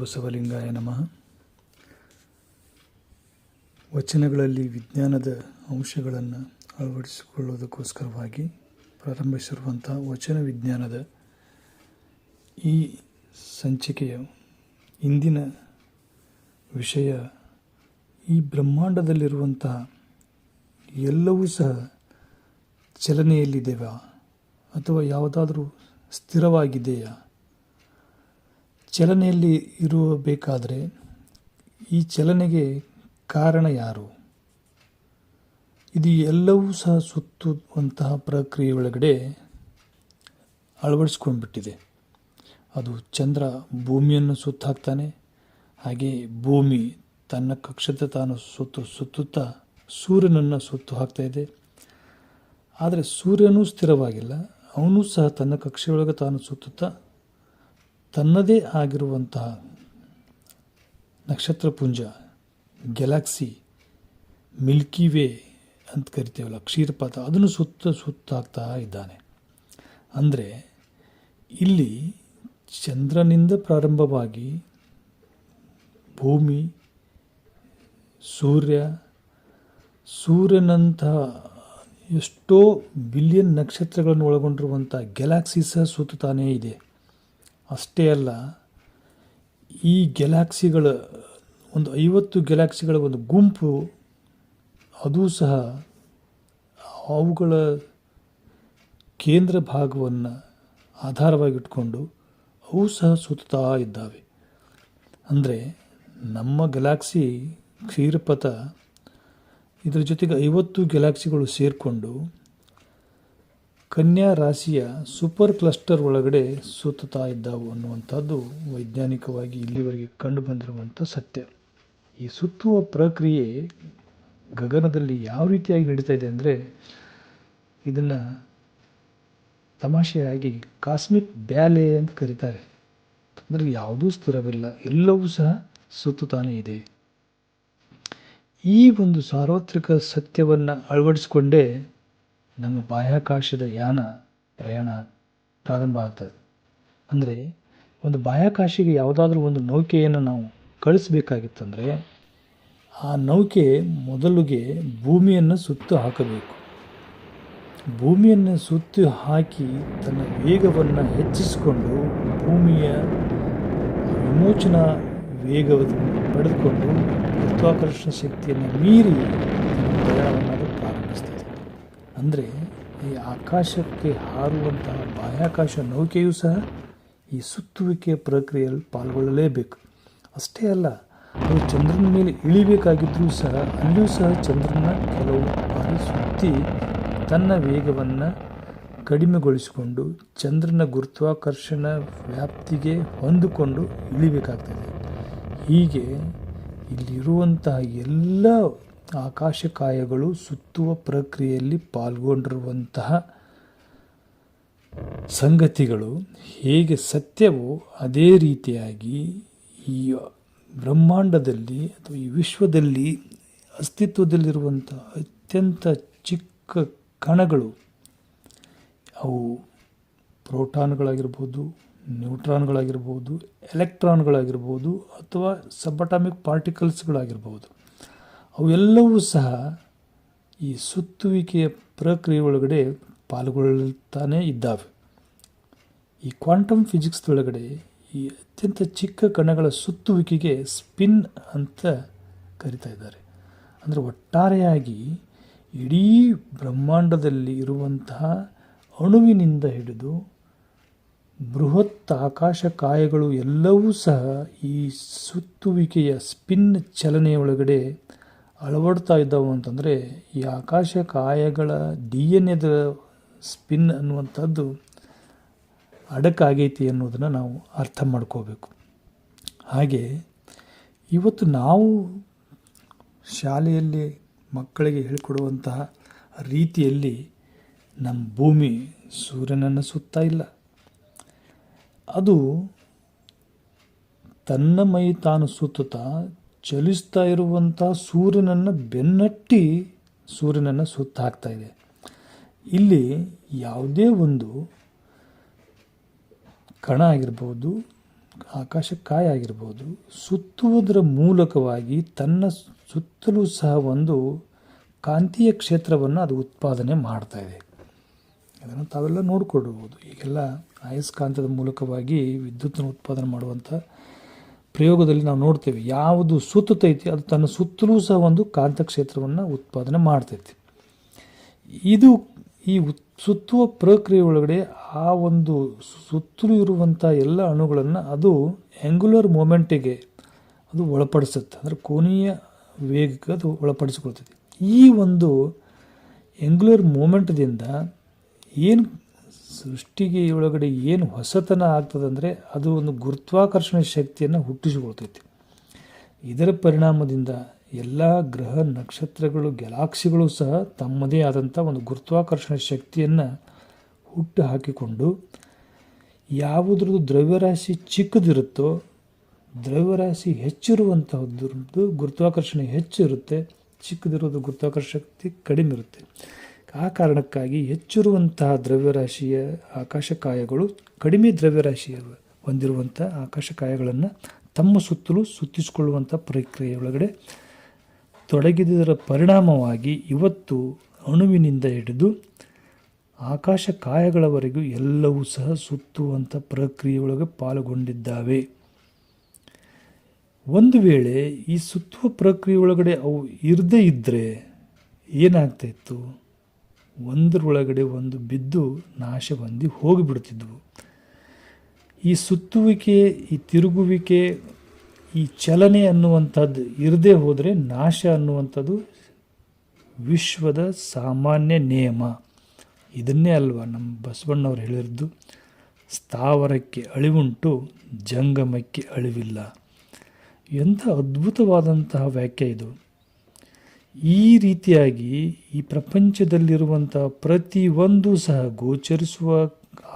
ಬಸವಲಿಂಗಾಯ ನಮಃ. ವಚನಗಳಲ್ಲಿ ವಿಜ್ಞಾನದ ಅಂಶಗಳನ್ನು ಅಳವಡಿಸಿಕೊಳ್ಳುವುದಕ್ಕೋಸ್ಕರವಾಗಿ ಪ್ರಾರಂಭಿಸಿರುವಂಥ ವಚನ ವಿಜ್ಞಾನದ ಈ ಸಂಚಿಕೆಯ ಇಂದಿನ ವಿಷಯ ಈ ಬ್ರಹ್ಮಾಂಡದಲ್ಲಿರುವಂತಹ ಎಲ್ಲವೂ ಸಹ ಚಲನೆಯಲ್ಲಿದೆಯಾ ಅಥವಾ ಯಾವುದಾದರೂ ಸ್ಥಿರವಾಗಿದೆಯಾ? ಚಲನೆಯಲ್ಲಿ ಇರಬೇಕಾದರೆ ಈ ಚಲನೆಗೆ ಕಾರಣ ಯಾರು? ಇದು ಎಲ್ಲವೂ ಸಹ ಸುತ್ತುವಂತಹ ಪ್ರಕ್ರಿಯೆಯೊಳಗಡೆ ಅಳವಡಿಸ್ಕೊಂಡ್ಬಿಟ್ಟಿದೆ. ಅದು ಚಂದ್ರ ಭೂಮಿಯನ್ನು ಸುತ್ತ ಹಾಕ್ತಾನೆ, ಹಾಗೆ ಭೂಮಿ ತನ್ನ ಕಕ್ಷತೆ ತಾನು ಸುತ್ತುತ್ತಾ ಸೂರ್ಯನನ್ನು ಸುತ್ತು ಹಾಕ್ತಾ ಇದೆ. ಆದರೆ ಸೂರ್ಯನೂ ಸ್ಥಿರವಾಗಿಲ್ಲ, ಅವನು ಸಹ ತನ್ನ ಕಕ್ಷೆಯೊಳಗೆ ತಾನು ಸುತ್ತುತ್ತಾ ತನ್ನದೇ ಆಗಿರುವಂತಹ ನಕ್ಷತ್ರಪುಂಜ, ಗ್ಯಾಲಕ್ಸಿ, ಮಿಲ್ಕಿ ವೇ ಅಂತ ಕರಿತೇವಲ್ಲ, ಕ್ಷೀರಪಥ, ಅದನ್ನು ಸುತ್ತಾಗ್ತಾ ಇದ್ದಾನೆ. ಅಂದರೆ ಇಲ್ಲಿ ಚಂದ್ರನಿಂದ ಪ್ರಾರಂಭವಾಗಿ ಭೂಮಿ, ಸೂರ್ಯನಂತಹ ಎಷ್ಟೋ ಬಿಲಿಯನ್ ನಕ್ಷತ್ರಗಳನ್ನು ಒಳಗೊಂಡಿರುವಂಥ ಗ್ಯಾಲಕ್ಸಿ ಸಹ ಸುತ್ತಾನೇ ಇದೆ. ಅಷ್ಟೇ ಅಲ್ಲ, ಈ ಗ್ಯಾಲಕ್ಸಿಗಳ ಒಂದು 50 ಗ್ಯಾಲಕ್ಸಿಗಳ ಒಂದು ಗುಂಪು, ಅದೂ ಸಹ ಅವುಗಳ ಕೇಂದ್ರ ಭಾಗವನ್ನು ಆಧಾರವಾಗಿಟ್ಕೊಂಡು ಅವು ಸಹ ಸುತ್ತಾ ಇದ್ದಾವೆ. ಅಂದರೆ ನಮ್ಮ ಗ್ಯಾಲಕ್ಸಿ ಕ್ಷೀರಪಥ ಇದರ ಜೊತೆಗೆ 50 ಗ್ಯಾಲಕ್ಸಿಗಳು ಸೇರಿಕೊಂಡು ಕನ್ಯಾ ರಾಶಿಯ ಸೂಪರ್ ಕ್ಲಸ್ಟರ್ ಒಳಗಡೆ ಸುತ್ತುತ್ತಾ ಇದ್ದಾವು ಅನ್ನುವಂಥದ್ದು ವೈಜ್ಞಾನಿಕವಾಗಿ ಇಲ್ಲಿವರೆಗೆ ಕಂಡು ಬಂದಿರುವಂಥ ಸತ್ಯ. ಈ ಸುತ್ತುವ ಪ್ರಕ್ರಿಯೆ ಗಗನದಲ್ಲಿ ಯಾವ ರೀತಿಯಾಗಿ ನಡೀತಾ ಇದೆ ಅಂದರೆ, ಇದನ್ನು ತಮಾಷೆಯಾಗಿ ಕಾಸ್ಮಿಕ್ ಬ್ಯಾಲೆ ಅಂತ ಕರೀತಾರೆ. ಅಂದರೆ ಯಾವುದೂ ಸ್ಥಿರವಿಲ್ಲ, ಎಲ್ಲವೂ ಸಹ ಸುತ್ತುತ್ತಾನೇ ಇದೆ. ಈ ಒಂದು ಸಾರ್ವತ್ರಿಕ ಸತ್ಯವನ್ನು ಅಳವಡಿಸಿಕೊಂಡೇ ನಮ್ಮ ಬಾಹ್ಯಾಕಾಶದ ಪ್ರಯಾಣ ಪ್ರಾರಂಭ ಆಗ್ತದೆ. ಅಂದರೆ ಒಂದು ಬಾಹ್ಯಾಕಾಶಕ್ಕೆ ಯಾವುದಾದ್ರೂ ಒಂದು ನೌಕೆಯನ್ನು ನಾವು ಕಳಿಸ್ಬೇಕಾಗಿತ್ತಂದರೆ ಆ ನೌಕೆ ಮೊದಲಿಗೆ ಭೂಮಿಯನ್ನು ಸುತ್ತು ಹಾಕಬೇಕು. ಭೂಮಿಯನ್ನು ಸುತ್ತು ಹಾಕಿ ತನ್ನ ವೇಗವನ್ನು ಹೆಚ್ಚಿಸಿಕೊಂಡು ಭೂಮಿಯ ವಿಮೋಚನಾ ವೇಗವನ್ನು ಪಡೆದುಕೊಂಡು ಗುರುತ್ವಾಕರ್ಷಣ ಶಕ್ತಿಯನ್ನು ಮೀರಿ ಪ್ರಯಾಣವನ್ನು ಪ್ರಾರಂಭಿಸ್ತದೆ. ಅಂದರೆ ಈ ಆಕಾಶಕ್ಕೆ ಹಾರುವಂತಹ ಬಾಹ್ಯಾಕಾಶ ನೌಕೆಯೂ ಸಹ ಈ ಸುತ್ತುವಿಕೆಯ ಪ್ರಕ್ರಿಯೆಯಲ್ಲಿ ಪಾಲ್ಗೊಳ್ಳಲೇಬೇಕು. ಅಷ್ಟೇ ಅಲ್ಲ, ಅದು ಚಂದ್ರನ ಮೇಲೆ ಇಳಿಬೇಕಾಗಿದ್ದರೂ ಸಹ ಅಲ್ಲಿಯೂ ಸಹ ಚಂದ್ರನ ಕೆಲವು ಬಾರಿ ಸುತ್ತಿ ತನ್ನ ವೇಗವನ್ನು ಕಡಿಮೆಗೊಳಿಸಿಕೊಂಡು ಚಂದ್ರನ ಗುರುತ್ವಾಕರ್ಷಣ ವ್ಯಾಪ್ತಿಗೆ ಹೊಂದಿಕೊಂಡು ಇಳಿಬೇಕಾಗ್ತದೆ. ಹೀಗೆ ಇಲ್ಲಿರುವಂತಹ ಎಲ್ಲ ಆಕಾಶಕಾಯಗಳು ಸುತ್ತುವ ಪ್ರಕ್ರಿಯೆಯಲ್ಲಿ ಪಾಲ್ಗೊಂಡಿರುವಂತಹ ಸಂಗತಿಗಳು ಹೇಗೆ ಸತ್ಯವೋ ಅದೇ ರೀತಿಯಾಗಿ ಈ ಬ್ರಹ್ಮಾಂಡದಲ್ಲಿ ಅಥವಾ ಈ ವಿಶ್ವದಲ್ಲಿ ಅಸ್ತಿತ್ವದಲ್ಲಿರುವಂಥ ಅತ್ಯಂತ ಚಿಕ್ಕ ಕಣಗಳು, ಅವು ಪ್ರೋಟಾನ್ಗಳಾಗಿರ್ಬೋದು, ನ್ಯೂಟ್ರಾನ್ಗಳಾಗಿರ್ಬೋದು, ಎಲೆಕ್ಟ್ರಾನ್ಗಳಾಗಿರ್ಬೋದು, ಅಥವಾ ಸಬಟಾಮಿಕ್ ಪಾರ್ಟಿಕಲ್ಸ್ಗಳಾಗಿರ್ಬೋದು, ಅವೆಲ್ಲವೂ ಸಹ ಈ ಸುತ್ತುವಿಕೆಯ ಪ್ರಕ್ರಿಯೆ ಒಳಗಡೆ ಪಾಲ್ಗೊಳ್ತಾನೇ ಇದ್ದಾವೆ. ಈ ಕ್ವಾಂಟಮ್ ಫಿಸಿಕ್ಸ್ದೊಳಗಡೆ ಈ ಅತ್ಯಂತ ಚಿಕ್ಕ ಕಣಗಳ ಸುತ್ತುವಿಕೆಗೆ ಸ್ಪಿನ್ ಅಂತ ಕರಿತಾ ಇದ್ದಾರೆ. ಅಂದರೆ ಒಟ್ಟಾರೆಯಾಗಿ ಇಡೀ ಬ್ರಹ್ಮಾಂಡದಲ್ಲಿ ಇರುವಂತಹ ಅಣುವಿನಿಂದ ಹಿಡಿದು ಬೃಹತ್ ಆಕಾಶಕಾಯಗಳು ಎಲ್ಲವೂ ಸಹ ಈ ಸುತ್ತುವಿಕೆಯ ಸ್ಪಿನ್ ಚಲನೆಯ ಒಳಗಡೆ ಅಳವಡ್ತಾ ಇದ್ದಾವೆ. ಅಂತಂದರೆ ಈ ಆಕಾಶಕಾಯಗಳ DNA ಸ್ಪಿನ್ ಅನ್ನುವಂಥದ್ದು ಅಡಕಾಗೈತಿ ಅನ್ನೋದನ್ನು ನಾವು ಅರ್ಥ ಮಾಡ್ಕೋಬೇಕು. ಹಾಗೆ ಇವತ್ತು ನಾವು ಶಾಲೆಯಲ್ಲಿ ಮಕ್ಕಳಿಗೆ ಹೇಳಿಕೊಡುವಂತಹ ರೀತಿಯಲ್ಲಿ ನಮ್ಮ ಭೂಮಿ ಸೂರ್ಯನನ್ನು ಸುತ್ತಾ ಇಲ್ಲ. ಅದು ತನ್ನ ಮೈ ತಾನು ಸುತ್ತುತ್ತಾ ಚಲಿಸ್ತಾ ಇರುವಂಥ ಸೂರ್ಯನನ್ನು ಬೆನ್ನಟ್ಟಿ ಸೂರ್ಯನನ್ನು ಸುತ್ತ ಹಾಕ್ತಾ ಇದೆ. ಇಲ್ಲಿ ಯಾವುದೇ ಒಂದು ಕಣ ಆಗಿರ್ಬೋದು, ಆಕಾಶಕಾಯ ಆಗಿರ್ಬೋದು, ಸುತ್ತುವುದರ ಮೂಲಕವಾಗಿ ತನ್ನ ಸುತ್ತಲೂ ಸಹ ಒಂದು ಕಾಂತೀಯ ಕ್ಷೇತ್ರವನ್ನು ಅದು ಉತ್ಪಾದನೆ ಮಾಡ್ತಾ ಇದೆ. ಅದನ್ನು ತಾವೆಲ್ಲ ನೋಡಿಕೊಳ್ಬೋದು. ಈಗೆಲ್ಲ ಅಯಸ್ಕಾಂತದ ಮೂಲಕವಾಗಿ ವಿದ್ಯುತ್ತನ್ನು ಉತ್ಪಾದನೆ ಮಾಡುವಂಥ ಪ್ರಯೋಗದಲ್ಲಿ ನಾವು ನೋಡ್ತೇವೆ. ಯಾವುದು ಸುತ್ತೈತಿ ಅದು ತನ್ನ ಸುತ್ತಲೂ ಸಹ ಒಂದು ಕಾಂತಕ್ಷೇತ್ರವನ್ನು ಉತ್ಪಾದನೆ ಮಾಡ್ತೈತಿ. ಇದು ಈ ಸುತ್ತುವ ಪ್ರಕ್ರಿಯೆ ಒಳಗಡೆ ಆ ಒಂದು ಸುತ್ತಲೂ ಇರುವಂಥ ಎಲ್ಲ ಅಣುಗಳನ್ನು ಅದು ಆ್ಯಂಗುಲರ್ ಮೂಮೆಂಟಿಗೆ ಅದು ಒಳಪಡಿಸುತ್ತೆ. ಅಂದರೆ ಕೋನೀಯ ವೇಗಕ್ಕೆ ಅದು ಒಳಪಡಿಸಿಕೊಳ್ತದೆ. ಈ ಒಂದು ಆ್ಯಂಗುಲರ್ ಮೂಮೆಂಟ್ದಿಂದ ಏನು ಸೃಷ್ಟಿಗೆ ಒಳಗಡೆ ಏನು ಹೊಸತನ ಆಗ್ತದೆ ಅಂದರೆ ಅದು ಒಂದು ಗುರುತ್ವಾಕರ್ಷಣೆ ಶಕ್ತಿಯನ್ನು ಹುಟ್ಟಿಸಿಕೊಳ್ತೈತಿ. ಇದರ ಪರಿಣಾಮದಿಂದ ಎಲ್ಲ ಗ್ರಹ ನಕ್ಷತ್ರಗಳು ಗ್ಯಾಲಾಕ್ಸಿಗಳು ಸಹ ತಮ್ಮದೇ ಆದಂಥ ಒಂದು ಗುರುತ್ವಾಕರ್ಷಣೆ ಶಕ್ತಿಯನ್ನು ಹುಟ್ಟು ಹಾಕಿಕೊಂಡು ಯಾವುದ್ರದ್ದು ದ್ರವ್ಯರಾಶಿ ಚಿಕ್ಕದಿರುತ್ತೋ ದ್ರವ್ಯರಾಶಿ ಹೆಚ್ಚಿರುವಂತಹದ್ದು ಗುರುತ್ವಾಕರ್ಷಣೆ ಹೆಚ್ಚಿರುತ್ತೆ, ಚಿಕ್ಕದಿರೋದು ಗುರುತ್ವಾಕರ್ಷಣೆ ಶಕ್ತಿ ಕಡಿಮೆ ಇರುತ್ತೆ. ಆ ಕಾರಣಕ್ಕಾಗಿ ಹೆಚ್ಚಿರುವಂತಹ ದ್ರವ್ಯರಾಶಿಯ ಆಕಾಶಕಾಯಗಳು ಕಡಿಮೆ ದ್ರವ್ಯರಾಶಿಯ ಹೊಂದಿರುವಂಥ ಆಕಾಶಕಾಯಗಳನ್ನು ತಮ್ಮ ಸುತ್ತಲೂ ಸುತ್ತಿಸಿಕೊಳ್ಳುವಂಥ ಪ್ರಕ್ರಿಯೆಯೊಳಗಡೆ ತೊಡಗಿದರ ಪರಿಣಾಮವಾಗಿ ಇವತ್ತು ಅಣುವಿನಿಂದ ಹಿಡಿದು ಆಕಾಶಕಾಯಗಳವರೆಗೂ ಎಲ್ಲವೂ ಸಹ ಸುತ್ತುವಂಥ ಪ್ರಕ್ರಿಯೆಯೊಳಗೆ ಪಾಲ್ಗೊಂಡಿದ್ದಾವೆ. ಒಂದು ವೇಳೆ ಈ ಸುತ್ತುವ ಪ್ರಕ್ರಿಯೆಯೊಳಗಡೆ ಅವು ಇರದೇ ಇದ್ದರೆ ಏನಾಗ್ತಾಯಿತ್ತು? ಒಂದರೊಳಗಡೆ ಒಂದು ಬಿದ್ದು ನಾಶ ಹೊಂದಿ ಹೋಗಿಬಿಡ್ತಿದ್ವು. ಈ ಸುತ್ತುವಿಕೆ, ಈ ತಿರುಗುವಿಕೆ, ಈ ಚಲನೆ ಅನ್ನುವಂಥದ್ದು ಇರದೇ ಹೋದರೆ ನಾಶ ಅನ್ನುವಂಥದ್ದು ವಿಶ್ವದ ಸಾಮಾನ್ಯ ನಿಯಮ. ಇದನ್ನೇ ಅಲ್ವಾ ನಮ್ಮ ಬಸವಣ್ಣವ್ರು ಹೇಳಿದ್ದು, ಸ್ಥಾವರಕ್ಕೆ ಅಳಿವುಂಟು ಜಂಗಮಕ್ಕೆ ಅಳಿವಿಲ್ಲ. ಎಂಥ ಅದ್ಭುತವಾದಂತಹ ವಾಕ್ಯ ಇದು. ಈ ರೀತಿಯಾಗಿ ಈ ಪ್ರಪಂಚದಲ್ಲಿರುವಂಥ ಪ್ರತಿಯೊಂದು ಸಹ ಗೋಚರಿಸುವ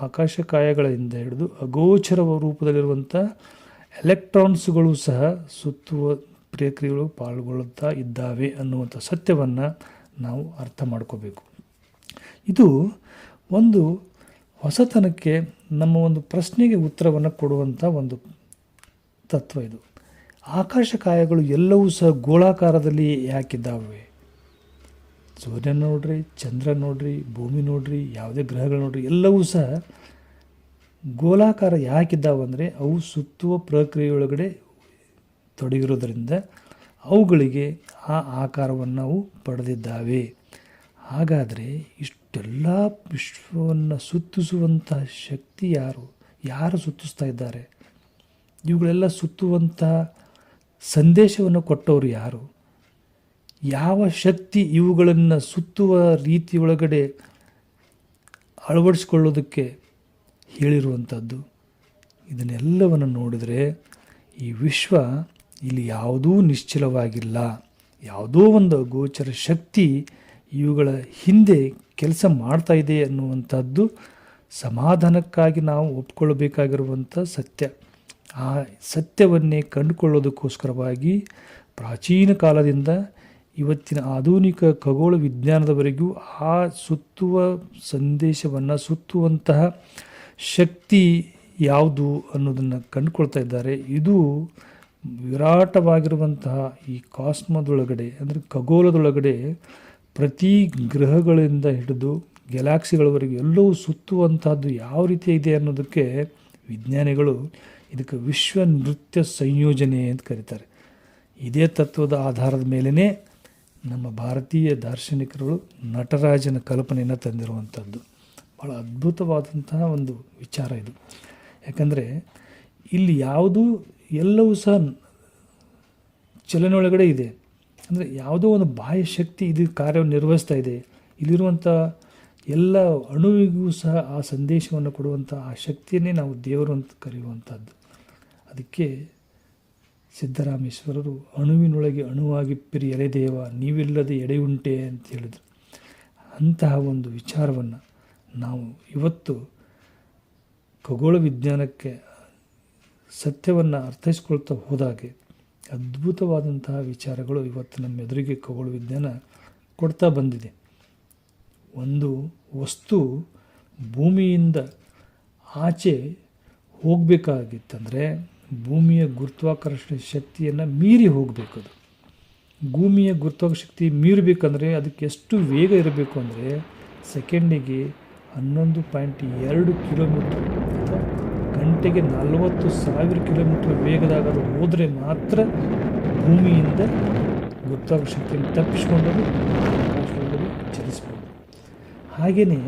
ಆಕಾಶಕಾಯಗಳಿಂದ ಹಿಡಿದು ಅಗೋಚರ ರೂಪದಲ್ಲಿರುವಂಥ ಎಲೆಕ್ಟ್ರಾನ್ಸ್ಗಳು ಸಹ ಸುತ್ತುವ ಪ್ರಕ್ರಿಯೆಗಳು ಪಾಲ್ಗೊಳ್ಳುತ್ತಾ ಇದ್ದಾವೆ ಅನ್ನುವಂಥ ಸತ್ಯವನ್ನು ನಾವು ಅರ್ಥ ಮಾಡ್ಕೋಬೇಕು. ಇದು ಒಂದು ಹೊಸತನಕ್ಕೆ ನಮ್ಮ ಒಂದು ಪ್ರಶ್ನೆಗೆ ಉತ್ತರವನ್ನು ಕೊಡುವಂಥ ಒಂದು ತತ್ವ ಇದು. ಆಕಾಶಕಾಯಗಳು ಎಲ್ಲವೂ ಸಹ ಗೋಳಾಕಾರದಲ್ಲಿ ಯಾಕಿದ್ದಾವೆ? ಸೂರ್ಯ ನೋಡ್ರಿ, ಚಂದ್ರ ನೋಡ್ರಿ, ಭೂಮಿ ನೋಡ್ರಿ, ಯಾವುದೇ ಗ್ರಹಗಳು ನೋಡ್ರಿ, ಎಲ್ಲವೂ ಸಹ ಗೋಲಾಕಾರ ಯಾಕಿದ್ದಾವಂದರೆ ಅವು ಸುತ್ತುವ ಪ್ರಕ್ರಿಯೆಯೊಳಗಡೆ ತೊಡಗಿರೋದರಿಂದ ಅವುಗಳಿಗೆ ಆ ಆಕಾರವನ್ನು ಅವು ಪಡೆದಿದ್ದಾವೆ. ಹಾಗಾದರೆ ಇಷ್ಟೆಲ್ಲ ವಿಶ್ವವನ್ನು ಸುತ್ತಿಸುವಂಥ ಶಕ್ತಿ ಯಾರು ಸುತ್ತಿಸ್ತಾ ಇದ್ದಾರೆ? ಇವುಗಳೆಲ್ಲ ಸುತ್ತುವಂಥ ಸಂದೇಶವನ್ನು ಕೊಟ್ಟವರು ಯಾರು? ಯಾವ ಶಕ್ತಿ ಇವುಗಳನ್ನು ಸುತ್ತುವ ರೀತಿಯೊಳಗಡೆ ಅಳವಡಿಸಿಕೊಳ್ಳೋದಕ್ಕೆ ಹೇಳಿರುವಂಥದ್ದು? ಇದನ್ನೆಲ್ಲವನ್ನು ನೋಡಿದರೆ ಈ ವಿಶ್ವ ಇಲ್ಲಿ ಯಾವುದೂ ನಿಶ್ಚಲವಾಗಿಲ್ಲ. ಯಾವುದೋ ಒಂದು ಅಗೋಚರ ಶಕ್ತಿ ಇವುಗಳ ಹಿಂದೆ ಕೆಲಸ ಮಾಡ್ತಾ ಇದೆ ಅನ್ನುವಂಥದ್ದು ಸಮಾಧಾನಕ್ಕಾಗಿ ನಾವು ಒಪ್ಪಿಕೊಳ್ಳಬೇಕಾಗಿರುವಂಥ ಸತ್ಯ. ಆ ಸತ್ಯವನ್ನೇ ಕಂಡುಕೊಳ್ಳೋದಕ್ಕೋಸ್ಕರವಾಗಿ ಪ್ರಾಚೀನ ಕಾಲದಿಂದ ಇವತ್ತಿನ ಆಧುನಿಕ ಖಗೋಳ ವಿಜ್ಞಾನದವರೆಗೂ ಆ ಸುತ್ತುವ ಸಂದೇಶವನ್ನು, ಸುತ್ತುವಂತಹ ಶಕ್ತಿ ಯಾವುದು ಅನ್ನೋದನ್ನು ಕಂಡುಕೊಳ್ತಾ ಇದ್ದಾರೆ. ಇದು ವಿರಾಟವಾಗಿರುವಂತಹ ಈ ಕಾಸ್ಮದೊಳಗಡೆ, ಅಂದರೆ ಖಗೋಳದೊಳಗಡೆ ಪ್ರತಿ ಗ್ರಹಗಳಿಂದ ಹಿಡಿದು ಗ್ಯಾಲಾಕ್ಸಿಗಳವರೆಗೂ ಎಲ್ಲವೂ ಸುತ್ತುವಂತಹದ್ದು ಯಾವ ರೀತಿ ಇದೆ ಅನ್ನೋದಕ್ಕೆ ವಿಜ್ಞಾನಿಗಳು ಇದಕ್ಕೆ ವಿಶ್ವ ನೃತ್ಯ ಸಂಯೋಜನೆ ಅಂತ ಕರೀತಾರೆ. ಇದೇ ತತ್ವದ ಆಧಾರದ ಮೇಲೇ ನಮ್ಮ ಭಾರತೀಯ ದಾರ್ಶನಿಕರು ನಟರಾಜನ ಕಲ್ಪನೆಯನ್ನು ತಂದಿರುವಂಥದ್ದು. ಭಾಳ ಅದ್ಭುತವಾದಂತಹ ಒಂದು ವಿಚಾರ ಇದು. ಯಾಕಂದರೆ ಇಲ್ಲಿ ಎಲ್ಲವೂ ಸಹ ಚಲನೆ ಒಳಗಡೆ ಇದೆ. ಅಂದರೆ ಯಾವುದೋ ಒಂದು ಬಾಹ್ಯ ಶಕ್ತಿ ಇದು ಕಾರ್ಯವನ್ನು ನಿರ್ವಹಿಸ್ತಾ ಇದೆ. ಇಲ್ಲಿರುವಂಥ ಎಲ್ಲ ಅಣುವಿಗೂ ಸಹ ಆ ಸಂದೇಶವನ್ನು ಕೊಡುವಂಥ ಆ ಶಕ್ತಿಯನ್ನೇ ನಾವು ದೇವರು ಅಂತ ಕರೆಯುವಂಥದ್ದು. ಅದಕ್ಕೆ ಸಿದ್ದರಾಮೇಶ್ವರರು ಅಣುವಿನೊಳಗೆ ಅಣುವಾಗಿಪ್ಪಿರಿ ಎಲೆದೇವ ನೀವಿಲ್ಲದೆ ಎಡೆಯುಂಟೆ ಅಂತ ಹೇಳಿದರು. ಅಂತಹ ಒಂದು ವಿಚಾರವನ್ನು ನಾವು ಇವತ್ತು ಖಗೋಳ ವಿಜ್ಞಾನಕ್ಕೆ ಸತ್ಯವನ್ನು ಅರ್ಥೈಸ್ಕೊಳ್ತಾ ಹೋದಾಗೆ ಅದ್ಭುತವಾದಂತಹ ವಿಚಾರಗಳು ಇವತ್ತು ನಮ್ಮ ಎದುರಿಗೆ ಖಗೋಳ ವಿಜ್ಞಾನ ಕೊಡ್ತಾ ಬಂದಿದೆ. ಒಂದು ವಸ್ತು ಭೂಮಿಯಿಂದ ಆಚೆ ಹೋಗಬೇಕಾಗಿತ್ತಂದರೆ ಭೂಮಿಯ ಗುರುತ್ವಾಕರ್ಷಣೆ ಶಕ್ತಿಯನ್ನು ಮೀರಿ ಹೋಗಬೇಕು. ಅದು ಭೂಮಿಯ ಗುರುತ್ವಾಕರ್ಷಣೆ ಶಕ್ತಿ ಮೀರಬೇಕಂದ್ರೆ ಅದಕ್ಕೆ ಎಷ್ಟು ವೇಗ ಇರಬೇಕು ಅಂದರೆ ಸೆಕೆಂಡಿಗೆ 11.2 ಕಿಲೋಮೀಟ್ರ್ ಅಥವಾ ಗಂಟೆಗೆ 40,000 ಕಿಲೋಮೀಟ್ರ್ ವೇಗದಾಗ ಅದು ಹೋದರೆ ಮಾತ್ರ ಭೂಮಿಯಿಂದ ಗುರುತ್ವಾಕರ್ಷಣೆ ಶಕ್ತಿಯನ್ನು ತಪ್ಪಿಸ್ಕೊಂಡದು ಆಕಾಶದೊಳಗಡೆ ಚಲಿಸ್ಬೋದು. ಹಾಗೆಯೇ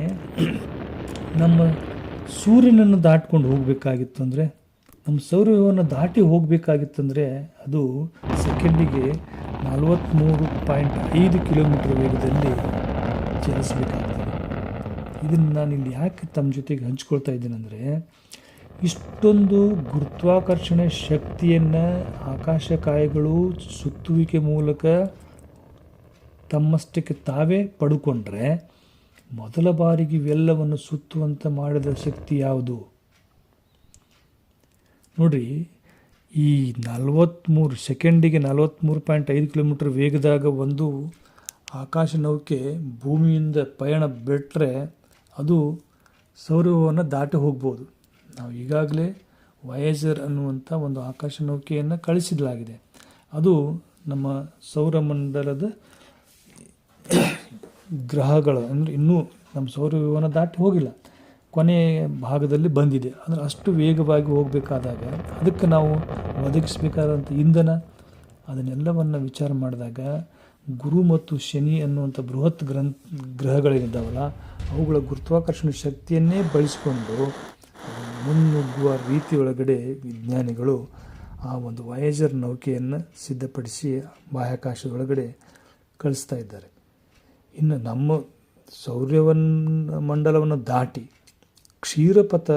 ನಮ್ಮ ಸೂರ್ಯನನ್ನು ದಾಟ್ಕೊಂಡು ಹೋಗಬೇಕಾಗಿತ್ತು ಅಂದರೆ, ನಮ್ಮ ಸೌರವ್ಯೂಹವನ್ನು ದಾಟಿ ಹೋಗಬೇಕಾಗಿತ್ತಂದರೆ ಅದು ಸೆಕೆಂಡಿಗೆ 43.5 ಕಿಲೋಮೀಟ್ರ್ ವೇಗದಲ್ಲಿ ಚಲಿಸಬೇಕಾಗ್ತದೆ. ಇದನ್ನು ನಾನು ಇಲ್ಲಿ ಯಾಕೆ ತಮ್ಮ ಜೊತೆಗೆ ಹಂಚ್ಕೊಳ್ತಾ ಇದ್ದೀನಂದರೆ, ಇಷ್ಟೊಂದು ಗುರುತ್ವಾಕರ್ಷಣೆ ಶಕ್ತಿಯನ್ನು ಆಕಾಶಕಾಯಗಳು ಸುತ್ತುವಿಕೆ ಮೂಲಕ ತಮ್ಮಷ್ಟಕ್ಕೆ ತಾವೇ ಪಡ್ಕೊಂಡ್ರೆ ಮೊದಲ ಬಾರಿಗೆ ಇವೆಲ್ಲವನ್ನು ಸುತ್ತುವಂತೆ ಮಾಡಿದ ಶಕ್ತಿ ಯಾವುದು? ನೋಡ್ರಿ, ಈ 43 ಸೆಕೆಂಡಿಗೆ 43.5 ಕಿಲೋಮೀಟ್ರ್ ವೇಗದಾಗ ಒಂದು ಆಕಾಶ ನೌಕೆ ಭೂಮಿಯಿಂದ ಪಯಣ ಬಿಟ್ಟರೆ ಅದು ಸೌರವ್ಯೂಹವನ್ನು ದಾಟಿ ಹೋಗ್ಬೋದು. ನಾವು ಈಗಾಗಲೇ ವಾಯೇಜರ್ ಅನ್ನುವಂಥ ಒಂದು ಆಕಾಶ ನೌಕೆಯನ್ನು ಕಳಿಸಲಾಗಿದೆ. ಅದು ನಮ್ಮ ಸೌರಮಂಡಲದ ಗ್ರಹಗಳು ಅಂದರೆ ಇನ್ನೂ ನಮ್ಮ ಸೌರವ್ಯೂಹನ ದಾಟಿ ಹೋಗಿಲ್ಲ, ಕೊನೆಯ ಭಾಗದಲ್ಲಿ ಬಂದಿದೆ. ಅಂದರೆ ಅಷ್ಟು ವೇಗವಾಗಿ ಹೋಗಬೇಕಾದಾಗ ಅದಕ್ಕೆ ನಾವು ಒದಗಿಸಬೇಕಾದಂಥ ಇಂಧನ ಅದನ್ನೆಲ್ಲವನ್ನು ವಿಚಾರ ಮಾಡಿದಾಗ ಗುರು ಮತ್ತು ಶನಿ ಅನ್ನುವಂಥ ಬೃಹತ್ ಗ್ರಹಗಳೇನಿದ್ದಾವಲ್ಲ ಅವುಗಳ ಗುರುತ್ವಾಕರ್ಷಣೆ ಶಕ್ತಿಯನ್ನೇ ಬಳಸಿಕೊಂಡು ಮುನ್ನುಗ್ಗುವ ರೀತಿಯೊಳಗಡೆ ವಿಜ್ಞಾನಿಗಳು ಆ ಒಂದು ವಾಯೇಜರ್ ನೌಕೆಯನ್ನು ಸಿದ್ಧಪಡಿಸಿ ಬಾಹ್ಯಾಕಾಶದೊಳಗಡೆ ಕಳಿಸ್ತಾ ಇದ್ದಾರೆ. ಇನ್ನು ನಮ್ಮ ಮಂಡಲವನ್ನು ದಾಟಿ ಕ್ಷೀರಪಥ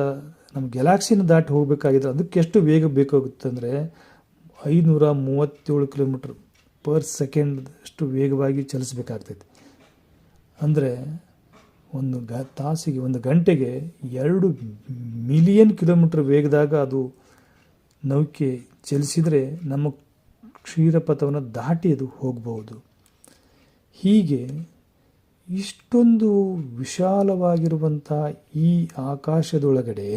ನಮ್ಮ ಗ್ಯಾಲಾಕ್ಸಿನ ದಾಟಿ ಹೋಗಬೇಕಾಗಿದ್ರೆ ಅದಕ್ಕೆ ಎಷ್ಟು ವೇಗ ಬೇಕಾಗುತ್ತೆ ಅಂದರೆ 537 ಕಿಲೋಮೀಟ್ರ್ ಪರ್ ಸೆಕೆಂಡ್ ಅಷ್ಟು ವೇಗವಾಗಿ ಚಲಿಸಬೇಕಾಗ್ತೈತಿ. ಅಂದರೆ ತಾಸಿಗೆ ಒಂದು ಗಂಟೆಗೆ 2 ಮಿಲಿಯನ್ ಕಿಲೋಮೀಟ್ರ್ ವೇಗದಾಗ ಅದು ನೌಕೆ ಚಲಿಸಿದರೆ ನಮ್ಮ ಕ್ಷೀರಪಥವನ್ನು ದಾಟಿ ಅದು ಹೋಗಬಹುದು. ಹೀಗೆ ಇಷ್ಟೊಂದು ವಿಶಾಲವಾಗಿರುವಂಥ ಈ ಆಕಾಶದೊಳಗಡೆ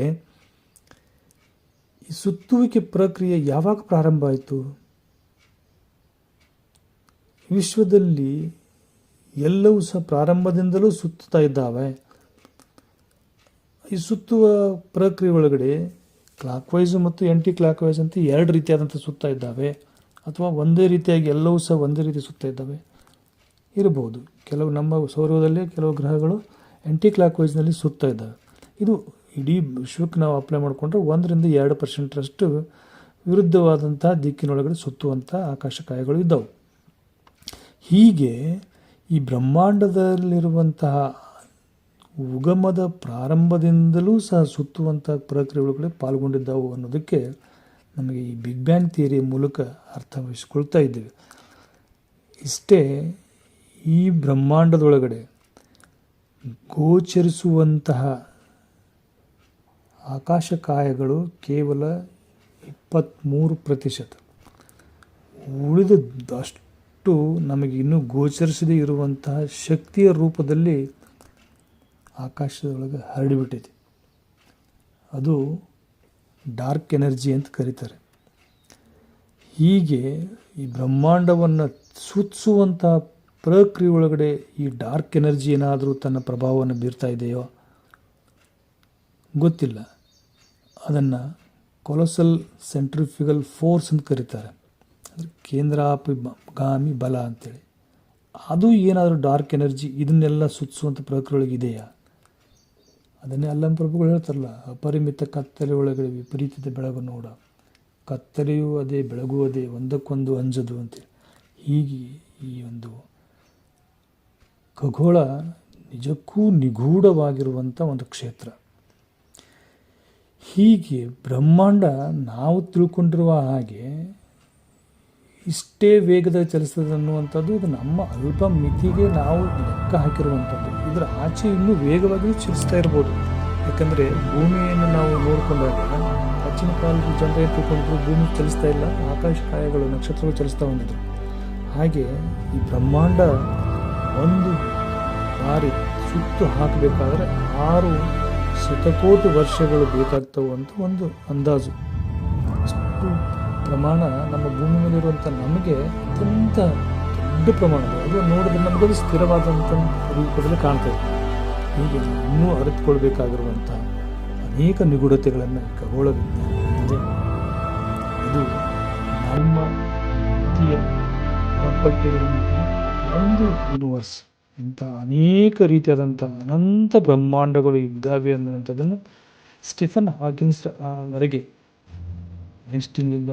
ಈ ಸುತ್ತುವಿಕೆ ಪ್ರಕ್ರಿಯೆ ಯಾವಾಗ ಪ್ರಾರಂಭ ಆಯಿತು? ವಿಶ್ವದಲ್ಲಿ ಎಲ್ಲವೂ ಸಹ ಪ್ರಾರಂಭದಿಂದಲೂ ಸುತ್ತುತ್ತಾ ಇದ್ದಾವೆ. ಈ ಸುತ್ತುವ ಪ್ರಕ್ರಿಯೆ ಒಳಗಡೆ ಕ್ಲಾಕ್ ವೈಸು ಮತ್ತು ಆ್ಯಂಟಿ ಕ್ಲಾಕ್ ವೈಸ್ ಅಂತ 2 ರೀತಿಯಾದಂಥ ಸುತ್ತಾ ಇದ್ದಾವೆ, ಅಥವಾ ಒಂದೇ ರೀತಿಯಾಗಿ ಎಲ್ಲವೂ ಸಹ ಒಂದೇ ರೀತಿ ಸುತ್ತಾ ಇದ್ದಾವೆ ಇರಬಹುದು. ಕೆಲವು ನಮ್ಮ ಸೌರವ್ಯೂಹದಲ್ಲೇ ಕೆಲವು ಗ್ರಹಗಳು ಆ್ಯಂಟಿ ಕ್ಲಾಕ್ ವೈಸ್ನಲ್ಲಿ ಸುತ್ತಾ ಇದ್ದಾವೆ. ಇದು ಇಡೀ ವಿಶ್ವಕ್ಕೆ ನಾವು ಅಪ್ಲೈ ಮಾಡಿಕೊಂಡ್ರೆ 1-2% ವಿರುದ್ಧವಾದಂಥ ದಿಕ್ಕಿನೊಳಗಡೆ ಸುತ್ತುವಂಥ ಆಕಾಶಕಾಯಗಳು ಇದ್ದವು. ಹೀಗೆ ಈ ಬ್ರಹ್ಮಾಂಡದಲ್ಲಿರುವಂತಹ ಉಗಮದ ಪ್ರಾರಂಭದಿಂದಲೂ ಸಹ ಸುತ್ತುವಂಥ ಪ್ರಕ್ರಿಯೆಗಳೊಳಗಡೆ ಪಾಲ್ಗೊಂಡಿದ್ದಾವು ಅನ್ನೋದಕ್ಕೆ ನಮಗೆ ಈ ಬಿಗ್ ಬ್ಯಾಂಗ್ ಥಿಯರಿಯ ಮೂಲಕ ಅರ್ಥವಹಿಸಿಕೊಳ್ತಾ ಇದ್ದೇವೆ. ಇಷ್ಟೇ, ಈ ಬ್ರಹ್ಮಾಂಡದೊಳಗಡೆ ಗೋಚರಿಸುವಂತಹ ಆಕಾಶಕಾಯಗಳು ಕೇವಲ 23%. ಉಳಿದಷ್ಟು ನಮಗೆ ಇನ್ನೂ ಗೋಚರಿಸದೇ ಇರುವಂತಹ ಶಕ್ತಿಯ ರೂಪದಲ್ಲಿ ಆಕಾಶದೊಳಗೆ ಹರಡಿಬಿಟ್ಟಿದೆ. ಅದು ಡಾರ್ಕ್ ಎನರ್ಜಿ ಅಂತ ಕರೀತಾರೆ. ಹೀಗೆ ಈ ಬ್ರಹ್ಮಾಂಡವನ್ನು ಸೂಚಿಸುವಂತಹ ಪ್ರಕ್ರಿಯೆ ಒಳಗಡೆ ಈ ಡಾರ್ಕ್ ಎನರ್ಜಿ ಏನಾದರೂ ತನ್ನ ಪ್ರಭಾವವನ್ನು ಬೀರ್ತಾ ಇದೆಯೋ ಗೊತ್ತಿಲ್ಲ. ಅದನ್ನು ಕೊಲೊಸಲ್ ಸೆಂಟ್ರಿಫ್ಯೂಗಲ್ ಫೋರ್ಸ್ ಅಂತ ಕರೀತಾರೆ, ಅಂದರೆ ಕೇಂದ್ರಾಭಿಗಾಮಿ ಬಲ ಅಂತೇಳಿ. ಅದು ಏನಾದರೂ ಡಾರ್ಕ್ ಎನರ್ಜಿ ಇದನ್ನೆಲ್ಲ ಸೂಚಿಸುವಂಥ ಪ್ರಕ್ರಿಯೆ ಒಳಗೆ ಇದೆಯಾ? ಅದನ್ನೇ ಅಲ್ಲಂ ಪ್ರಭುಗಳು ಹೇಳ್ತಾರಲ್ಲ, ಅಪರಿಮಿತ ಕತ್ತಲೆ ಒಳಗಡೆ ವಿಪರೀತದ ಬೆಳಗು ನೋಡ, ಕತ್ತಲೆಯೂ ಅದೇ ಬೆಳಗೂ ಅದೇ, ಒಂದಕ್ಕೊಂದು ಅಂಜದು ಅಂತೇಳಿ. ಹೀಗೆ ಈ ಒಂದು ಖಗೋಳ ನಿಜಕ್ಕೂ ನಿಗೂಢವಾಗಿರುವಂಥ ಒಂದು ಕ್ಷೇತ್ರ. ಹೀಗೆ ಬ್ರಹ್ಮಾಂಡ ನಾವು ತಿಳ್ಕೊಂಡಿರುವ ಹಾಗೆ ಇಷ್ಟೇ ವೇಗದ ಚಲಿಸ್ತದೆ ಅನ್ನುವಂಥದ್ದು ಇದು ನಮ್ಮ ಅಲ್ಪ ಮಿತಿಗೆ ನಾವು ಲೆಕ್ಕ ಹಾಕಿರುವಂಥದ್ದು. ಇದರ ಆಚೆ ಇನ್ನೂ ವೇಗವಾಗಿ ಚಲಿಸ್ತಾ ಇರ್ಬೋದು. ಯಾಕಂದರೆ ಭೂಮಿಯನ್ನು ನಾವು ನೋಡಿಕೊಂಡಾಗ ಪ್ರಾಚೀನ ಕಾಲದ ಜನರೇ ತಿಳ್ಕೊಂಡ್ರು ಭೂಮಿ ಚಲಿಸ್ತಾ ಇಲ್ಲ, ಆಕಾಶಕಾಯಗಳು ನಕ್ಷತ್ರಗಳು ಚಲಿಸ್ತಾ ಬಂದಿದ್ರು. ಹಾಗೆ ಈ ಬ್ರಹ್ಮಾಂಡ ಒಂದು ಬಾರಿ ಸುತ್ತು ಹಾಕಬೇಕಾದ್ರೆ 6 ಶತಕೋಟಿ ವರ್ಷಗಳು ಬೇಕಾಗ್ತವೆ ಅಂತ ಒಂದು ಅಂದಾಜು. ಅಷ್ಟು ಪ್ರಮಾಣ ನಮ್ಮ ಭೂಮಿ ಮೇಲಿರುವಂಥ ನಮಗೆ ಅತ್ಯಂತ ದೊಡ್ಡ ಪ್ರಮಾಣದ ಅದು ನೋಡಿದ್ರೆ ನಮಗದು ಸ್ಥಿರವಾದಂಥ ರೂಪದಲ್ಲಿ ಕಾಣ್ತದೆ. ಹೀಗೆ ಇನ್ನೂ ಅರಿತುಕೊಳ್ಬೇಕಾಗಿರುವಂಥ ಅನೇಕ ನಿಗೂಢತೆಗಳನ್ನು ಖಗೋಳ ವಿಜ್ಞಾನ ಹೊಂದಿದೆ. ಇದು ನಮ್ಮ ಪಟ್ಟಿರುವಂಥ ಒಂದು ಯೂನಿವರ್ಸ್, ಇಂಥ ಅನೇಕ ರೀತಿಯಾದಂಥ ಅನಂತ ಬ್ರಹ್ಮಾಂಡಗಳು ಇದ್ದಾವೆ ಅನ್ನುವಂಥದ್ದನ್ನು ಸ್ಟೀಫನ್ ಹಾಕಿನ್ಸ್ ವರೆಗೆ ಐನ್ಸ್ಟೀನ್ನಿಂದ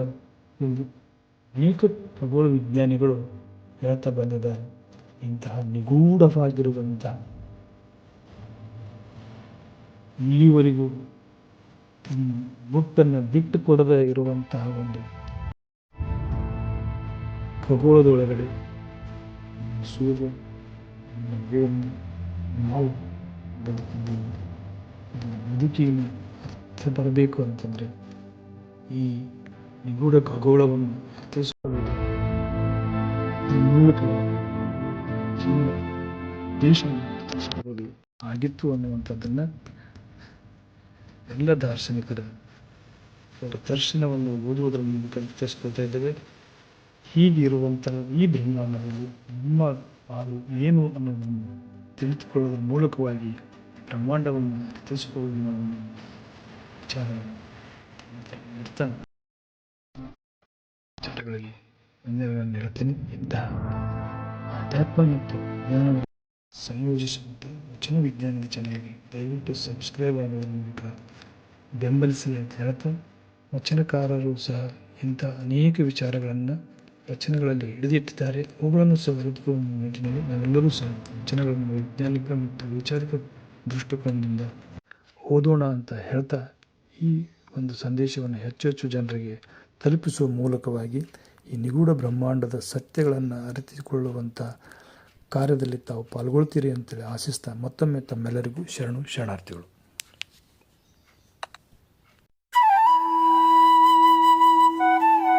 ಅನೇಕ ಖಗೋಳ ವಿಜ್ಞಾನಿಗಳು ಹೇಳ್ತಾ ಬಂದಿದ್ದಾರೆ. ಇಂತಹ ನಿಗೂಢವಾಗಿರುವಂಥ ಇಲ್ಲಿವರೆಗೂ ಗುಟ್ಟನ್ನು ಬಿಟ್ಟು ಕೊಡದೇ ಇರುವಂತಹ ಒಂದು ಖಗೋಳದೊಳಗಡೆ ಸೂರ್ಯ ನಾವು ಬದುಕಿದ್ದೀವಿ. ಬದುಕಿನ ಅರ್ಥ ಬರಬೇಕು ಅಂತಂದರೆ ಈ ನಿಗೂಢ ಖಗೋಳವನ್ನು ಅರ್ಥೈಸಿಕೊಳ್ಳುವುದು ಆಗಿತ್ತು ಅನ್ನುವಂಥದ್ದನ್ನು ಎಲ್ಲ ದಾರ್ಶನಿಕರ ದರ್ಶನವನ್ನು ಓದುವುದರ ಮೂಲಕ ಅರ್ಥೈಸ್ಕೊಳ್ತಾ ಇದ್ದೇವೆ. ಹೀಗಿರುವಂಥ ಈ ಬ್ರಹ್ಮಾಂಡದಲ್ಲಿ ನಮ್ಮ ಪಾಲು ಏನು ಅನ್ನೋದನ್ನು ತಿಳಿದುಕೊಳ್ಳುವುದರ ಮೂಲಕವಾಗಿ ಬ್ರಹ್ಮಾಂಡವನ್ನು ಅರ್ಥೈಸಿಕೊಳ್ಳುವ ವಿಚಾರ ವಿಚಾರಗಳಲ್ಲಿ ಒಂದೆರಡನ್ನು ಹೇಳ್ತೀನಿ. ಇಂತಹ ಅಧ್ಯಾತ್ಮ ಮತ್ತು ವಿಜ್ಞಾನ ಸಂಯೋಜಿಸುವಂಥ ವಚನ ವಿಜ್ಞಾನದ ಚಾನಲ್ಗೆ ದಯವಿಟ್ಟು ಸಬ್ಸ್ಕ್ರೈಬ್ ಆಗೋದ್ರ ಮೂಲಕ ಬೆಂಬಲಿಸಿ ಅಂತ ಹೇಳ್ತಾ, ವಚನಕಾರರು ಸಹ ಇಂಥ ಅನೇಕ ವಿಚಾರಗಳನ್ನು ವಚನಗಳಲ್ಲಿ ಹಿಡಿದಿಟ್ಟಿದ್ದಾರೆ. ಅವುಗಳನ್ನು ಸಹ ಅರಿತುಕೊಳ್ಳುವ ನಿಟ್ಟಿನಲ್ಲಿ ನಾವೆಲ್ಲರೂ ಸಹ ವಚನಗಳನ್ನು ವೈಜ್ಞಾನಿಕ ಮತ್ತು ವೈಚಾರಿಕ ದೃಷ್ಟಿಕೋನದಿಂದ ಓದೋಣ ಅಂತ ಹೇಳ್ತಾ, ಈ ಒಂದು ಸಂದೇಶವನ್ನು ಹೆಚ್ಚು ಹೆಚ್ಚು ಜನರಿಗೆ ತಲುಪಿಸುವ ಮೂಲಕವಾಗಿ ಈ ನಿಗೂಢ ಬ್ರಹ್ಮಾಂಡದ ಸತ್ಯಗಳನ್ನು ಅರಿತುಕೊಳ್ಳುವಂಥ ಕಾರ್ಯದಲ್ಲಿ ತಾವು ಪಾಲ್ಗೊಳ್ತೀರಿ ಅಂತೇಳಿ ಆಶಿಸ್ತಾ ಮತ್ತೊಮ್ಮೆ ತಮ್ಮೆಲ್ಲರಿಗೂ ಶರಣಾರ್ಥಿಗಳು.